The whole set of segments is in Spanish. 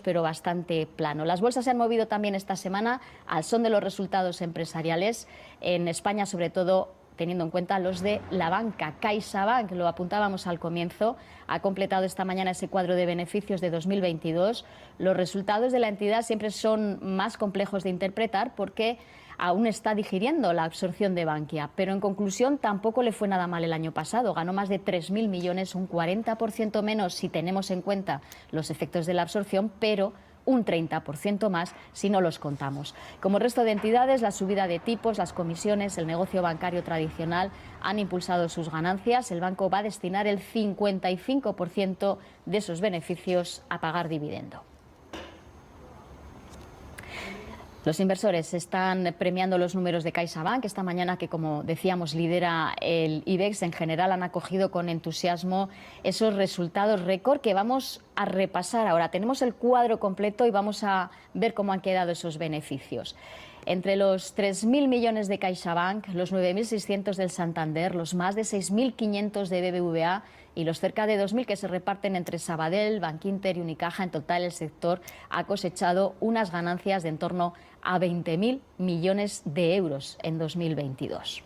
pero bastante plano. Las bolsas se han movido también esta semana al son de los resultados empresariales en España, sobre todo teniendo en cuenta los de la banca. CaixaBank, lo apuntábamos al comienzo, ha completado esta mañana ese cuadro de beneficios de 2022. Los resultados de la entidad siempre son más complejos de interpretar porque aún está digiriendo la absorción de Bankia, pero en conclusión tampoco le fue nada mal el año pasado. Ganó más de 3.000 millones, un 40% menos si tenemos en cuenta los efectos de la absorción, pero un 30% más si no los contamos. Como el resto de entidades, la subida de tipos, las comisiones, el negocio bancario tradicional han impulsado sus ganancias. El banco va a destinar el 55% de sus beneficios a pagar dividendo. Los inversores están premiando los números de CaixaBank esta mañana, que como decíamos lidera el IBEX. En general han acogido con entusiasmo esos resultados récord que vamos a repasar ahora. Tenemos el cuadro completo y vamos a ver cómo han quedado esos beneficios. Entre los 3.000 millones de CaixaBank, los 9.600 del Santander, los más de 6.500 de BBVA y los cerca de 2.000 que se reparten entre Sabadell, Bankinter y Unicaja, en total el sector ha cosechado unas ganancias de en torno a 20.000 millones de euros en 2022.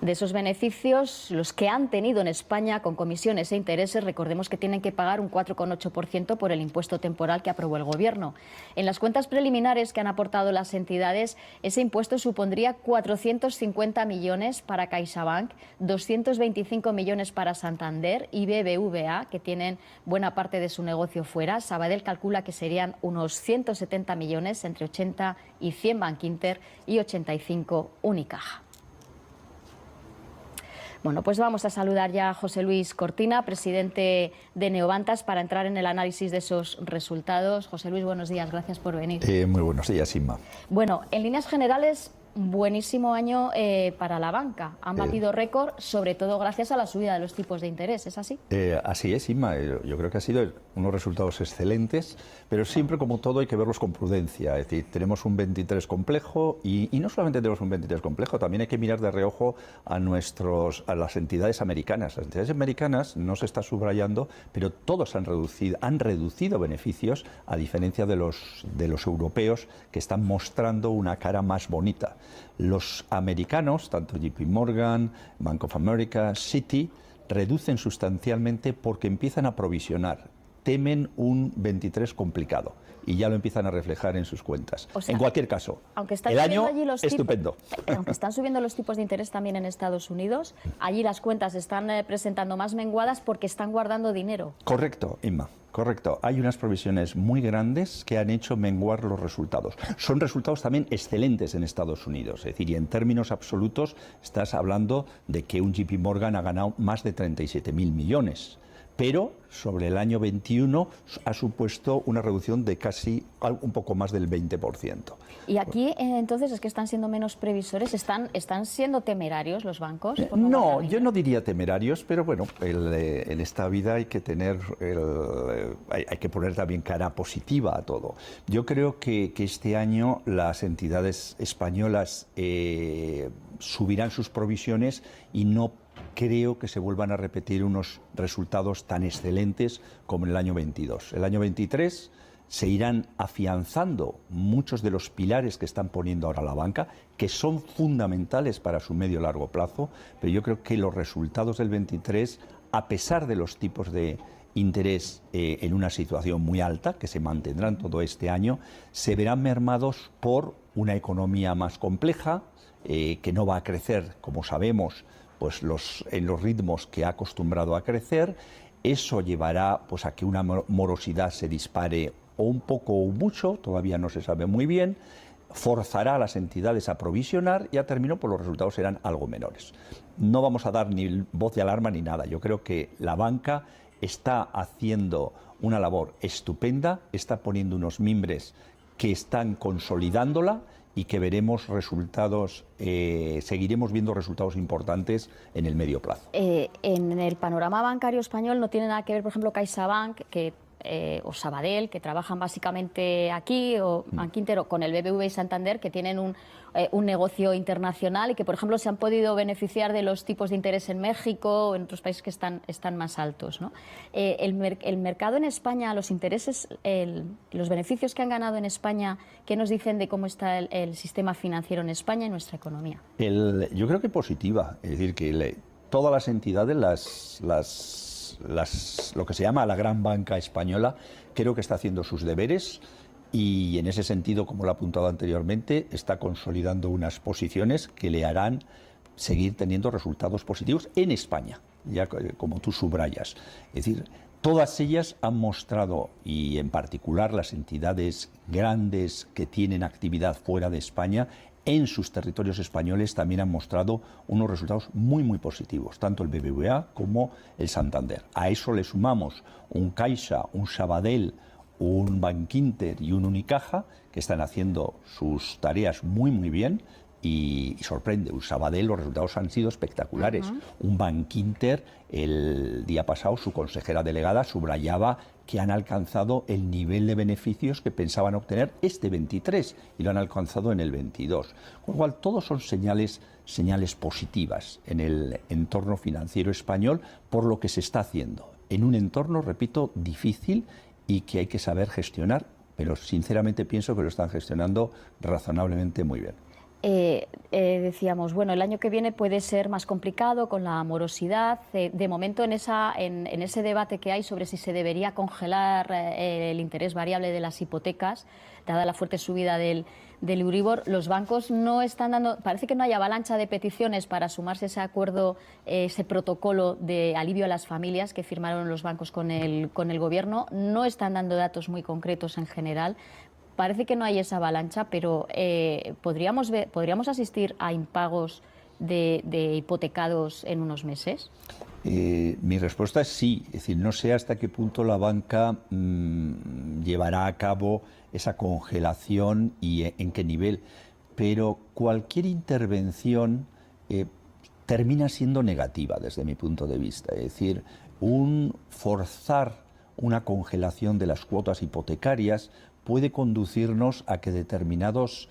De esos beneficios, los que han tenido en España con comisiones e intereses, recordemos que tienen que pagar un 4,8% por el impuesto temporal que aprobó el Gobierno. En las cuentas preliminares que han aportado las entidades, ese impuesto supondría 450 millones para CaixaBank, 225 millones para Santander y BBVA, que tienen buena parte de su negocio fuera. Sabadell calcula que serían unos 170 millones, entre 80 y 100 Bankinter y 85 Unicaja. Bueno, pues vamos a saludar ya a José Luis Cortina, presidente de Neobantas, para entrar en el análisis de esos resultados. José Luis, buenos días, gracias por venir. Muy buenos días, Inma. Bueno, en líneas generales, buenísimo año para la banca. Han batido récord, sobre todo gracias a la subida de los tipos de interés, ¿es así? Así es, Inma. Yo creo que ha sido unos resultados excelentes, pero siempre, como todo, hay que verlos con prudencia. Es decir, tenemos un 23 complejo y no solamente tenemos un 23 complejo, también hay que mirar de reojo a las entidades americanas. Las entidades americanas no se está subrayando, pero todos han reducido beneficios, a diferencia de los europeos, que están mostrando una cara más bonita. Los americanos, tanto JP Morgan, Bank of America, Citi, reducen sustancialmente porque empiezan a provisionar. Temen un 23 complicado y ya lo empiezan a reflejar en sus cuentas. O sea, en cualquier caso, aunque están el año allí los estupendo. Aunque están subiendo los tipos de interés también en Estados Unidos, allí las cuentas están presentando más menguadas porque están guardando dinero. Correcto, Inma. Correcto. Hay unas provisiones muy grandes que han hecho menguar los resultados. Son resultados también excelentes en Estados Unidos. Es decir, y en términos absolutos estás hablando de que un JP Morgan ha ganado más de 37.000 millones. Pero sobre el año 21 ha supuesto una reducción de casi un poco más del 20%. Y aquí entonces es que están siendo menos previsores, están siendo temerarios los bancos. No, yo no diría temerarios, pero bueno, en esta vida hay que hay que poner también cara positiva a todo. Yo creo que este año las entidades españolas subirán sus provisiones y no creo que se vuelvan a repetir unos resultados tan excelentes como en el año 22. El año 23 se irán afianzando muchos de los pilares que están poniendo ahora la banca, que son fundamentales para su medio y largo plazo, pero yo creo que los resultados del 23, a pesar de los tipos de interés en una situación muy alta, que se mantendrán todo este año, se verán mermados por una economía más compleja, que no va a crecer, como sabemos, pues en los ritmos que ha acostumbrado a crecer. Eso llevará pues a que una morosidad se dispare o un poco o mucho, todavía no se sabe muy bien, forzará a las entidades a provisionar y a término pues los resultados serán algo menores. No vamos a dar ni voz de alarma ni nada. Yo creo que la banca está haciendo una labor estupenda, está poniendo unos mimbres que están consolidándola y que veremos resultados, seguiremos viendo resultados importantes en el medio plazo. En el panorama bancario español no tiene nada que ver, por ejemplo, CaixaBank, que o Sabadell, que trabajan básicamente aquí, o Bankinter, o con el BBVA y Santander, que tienen un negocio internacional y que, por ejemplo, se han podido beneficiar de los tipos de interés en México o en otros países que están más altos, ¿no? El mercado en España, los intereses, los beneficios que han ganado en España, ¿qué nos dicen de cómo está el sistema financiero en España y nuestra economía? Yo creo que positiva, es decir, que todas las entidades, lo que se llama la gran banca española, creo que está haciendo sus deberes y en ese sentido, como lo he apuntado anteriormente, está consolidando unas posiciones que le harán seguir teniendo resultados positivos en España, ya como tú subrayas. Es decir, todas ellas han mostrado, y en particular las entidades grandes que tienen actividad fuera de España, en sus territorios españoles también han mostrado unos resultados muy, muy positivos, tanto el BBVA como el Santander. A eso le sumamos un Caixa, un Sabadell, un Bankinter y un Unicaja, que están haciendo sus tareas muy, muy bien, y sorprende. Un Sabadell, los resultados han sido espectaculares. Un Bankinter, el día pasado, su consejera delegada subrayaba que han alcanzado el nivel de beneficios que pensaban obtener este 23 y lo han alcanzado en el 22. Con lo cual, todos son señales positivas en el entorno financiero español por lo que se está haciendo. En un entorno, repito, difícil y que hay que saber gestionar, pero sinceramente pienso que lo están gestionando razonablemente muy bien. Decíamos, bueno, el año que viene puede ser más complicado con la morosidad. De momento, en ese debate que hay sobre si se debería congelar el interés variable de las hipotecas, dada la fuerte subida del Euribor, los bancos no están dando, parece que no hay avalancha de peticiones para sumarse a ese acuerdo, ese protocolo de alivio a las familias que firmaron los bancos con el gobierno. No están dando datos muy concretos en general. Parece que no hay esa avalancha, pero ¿podríamos asistir a impagos de hipotecados en unos meses? Mi respuesta es sí. Es decir, no sé hasta qué punto la banca llevará a cabo esa congelación y en qué nivel. Pero cualquier intervención termina siendo negativa desde mi punto de vista. Es decir, forzar una congelación de las cuotas hipotecarias puede conducirnos a que determinados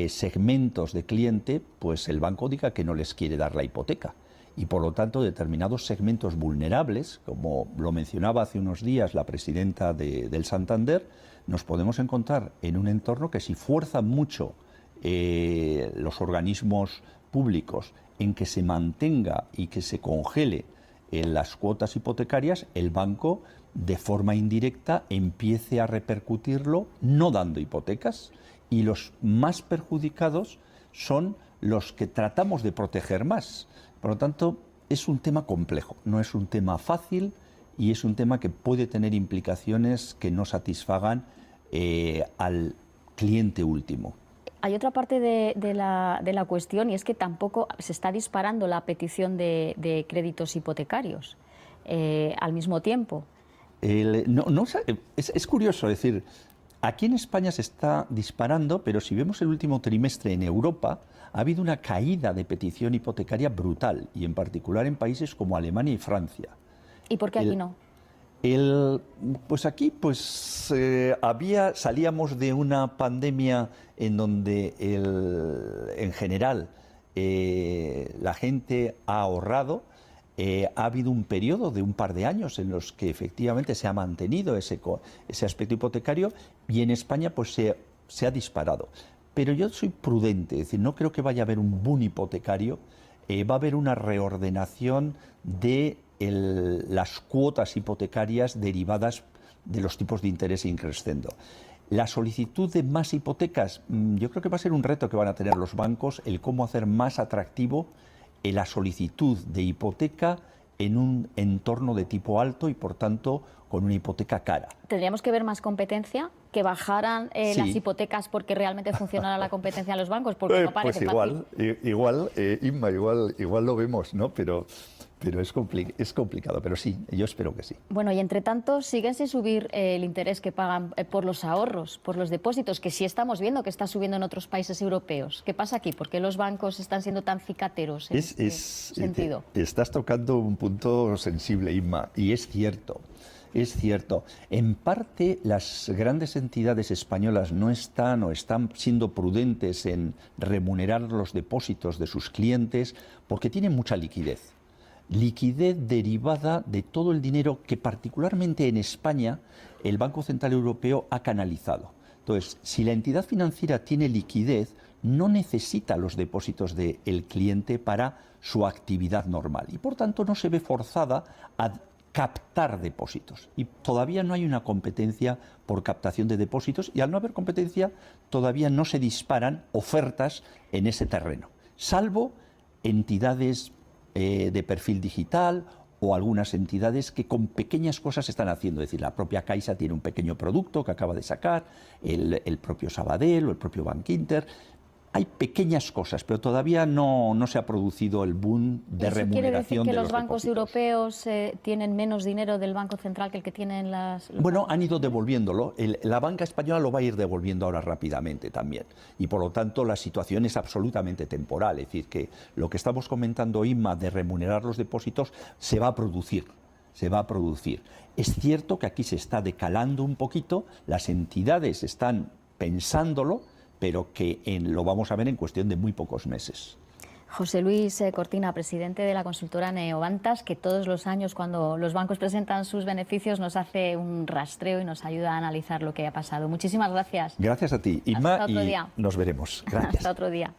segmentos de cliente, pues el banco diga que no les quiere dar la hipoteca. Y por lo tanto, determinados segmentos vulnerables, como lo mencionaba hace unos días la presidenta del Santander, nos podemos encontrar en un entorno que si fuerzan mucho los organismos públicos en que se mantenga y que se congele las cuotas hipotecarias, el banco de forma indirecta empiece a repercutirlo no dando hipotecas, y los más perjudicados son los que tratamos de proteger más. Por lo tanto, es un tema complejo, no es un tema fácil y es un tema que puede tener implicaciones que no satisfagan al cliente último. Hay otra parte de la cuestión, y es que tampoco se está disparando la petición de créditos hipotecarios al mismo tiempo. Es curioso, es decir, aquí en España se está disparando, pero si vemos el último trimestre en Europa, ha habido una caída de petición hipotecaria brutal, y en particular en países como Alemania y Francia. ¿Y por qué aquí no? Pues aquí salíamos de una pandemia en donde en general la gente ha ahorrado. Ha habido un periodo de un par de años en los que efectivamente se ha mantenido ese aspecto hipotecario, y en España pues se ha disparado. Pero yo soy prudente, es decir, no creo que vaya a haber un boom hipotecario. Va a haber una reordenación de las cuotas hipotecarias derivadas de los tipos de interés increscendo. La solicitud de más hipotecas, yo creo que va a ser un reto que van a tener los bancos, el cómo hacer más atractivo la solicitud de hipoteca en un entorno de tipo alto y, por tanto, con una hipoteca cara. ¿Tendríamos que ver más competencia? ¿Que bajaran las hipotecas porque realmente funcionara la competencia en los bancos? Porque no parece fácil. Inma, igual lo vemos, ¿no? Pero es complicado, pero sí, yo espero que sí. Bueno, y entre tanto siguen sin subir el interés que pagan por los ahorros, por los depósitos, que sí estamos viendo que está subiendo en otros países europeos. ¿Qué pasa aquí? ¿Por qué los bancos están siendo tan cicateros en este sentido? Estás tocando un punto sensible, Inma, y es cierto. Es cierto. En parte, las grandes entidades españolas no están o están siendo prudentes en remunerar los depósitos de sus clientes porque tienen mucha liquidez. Liquidez derivada de todo el dinero que particularmente en España el Banco Central Europeo ha canalizado. Entonces, si la entidad financiera tiene liquidez, no necesita los depósitos del cliente para su actividad normal y por tanto no se ve forzada a captar depósitos. Y todavía no hay una competencia por captación de depósitos y al no haber competencia todavía no se disparan ofertas en ese terreno, salvo entidades de perfil digital o algunas entidades que con pequeñas cosas están haciendo. Es decir, la propia Caixa tiene un pequeño producto que acaba de sacar, el propio Sabadell o el propio Bankinter. Hay pequeñas cosas, pero todavía no se ha producido el boom de remuneración de los depósitos. ¿Quiere decir que los bancos europeos tienen menos dinero del Banco Central que el que tienen las...? Bueno, han ido devolviéndolo. La banca española lo va a ir devolviendo ahora rápidamente también. Y por lo tanto la situación es absolutamente temporal. Es decir, que lo que estamos comentando, Inma, de remunerar los depósitos, se va a producir. Se va a producir. Es cierto que aquí se está decalando un poquito, las entidades están pensándolo, pero que lo vamos a ver en cuestión de muy pocos meses. José Luis Cortina, presidente de la consultora Neovantas, que todos los años cuando los bancos presentan sus beneficios nos hace un rastreo y nos ayuda a analizar lo que ha pasado. Muchísimas gracias. Gracias a ti, Inma, Hasta otro y día. nos veremos. Gracias. Hasta otro día.